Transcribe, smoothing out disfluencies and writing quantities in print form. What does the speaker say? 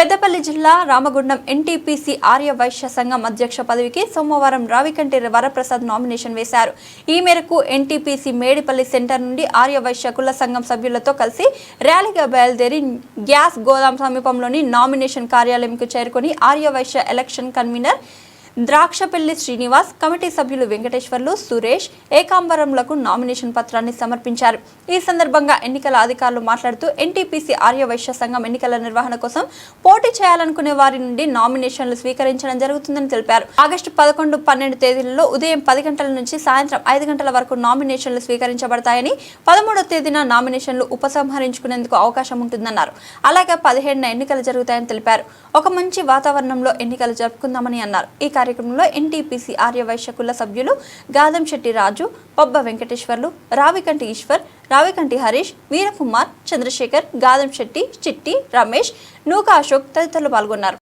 పెద్దపల్లి జిల్లా రామగుండం ఎన్టీపీసీ ఆర్య వైశ్య సంఘం అధ్యక్ష పదవికి సోమవారం రావికంటి వరప్రసాద్ నామినేషన్ వేశారు. ఈ మేరకు ఎన్టీపీసీ మేడిపల్లి సెంటర్ నుండి ఆర్య వైశ్య కుల సంఘం సభ్యులతో కలిసి ర్యాలీగా బయలుదేరి గ్యాస్ గోదాం సమీపంలోని నామినేషన్ కార్యాలయంకు చేరుకుని Arya Vaishya election convener Drakshapalli Srinivas, committee సభ్యులు వెంకటేశ్వర్లు, సురేష్, ఏకాంబరంలకు నామినేషన్ పత్రాన్ని సమర్పించారు. ఈ సందర్భంగా ఎన్నికల అధికారులు మాట్లాడుతూ ఎన్టీపీసీ ఆర్య వైశ్య సంఘం ఎన్నికల నిర్వహణ కోసం పోటీ చేయాలనుకునే వారి నుండి నామినేషన్లు స్వీకరించడం జరుగుతుందని తెలిపారు. ఆగస్టు 11, 12 తేదీలలో ఉదయం 10 గంటల నుంచి సాయంత్రం 5 గంటల వరకు నామినేషన్లు స్వీకరించబడతాయని, 13వ తేదీన నామినేషన్లు ఉపసంహరించుకునేందుకు అవకాశం ఉంటుందన్నారు. అలాగే 17న ఎన్నికలు జరుగుతాయని తెలిపారు. ఒక మంచి వాతావరణంలో ఎన్నికలు జరుపుకుందామని అన్నారు. ఈ కార్యక్రమంలో ఎన్టీపీసీ ఆర్య వైశ్య కుల సభ్యులు గాదంశెట్టి రాజు, పబ్బ వెంకటేశ్వర్లు, రావికంటి ఈశ్వర్, రావికంటి హరీష్, వీరకుమార్, చంద్రశేఖర్, గాదంశెట్టి, చిట్టి, రమేష్, నూకా అశోక్ తదితరులు పాల్గొన్నారు.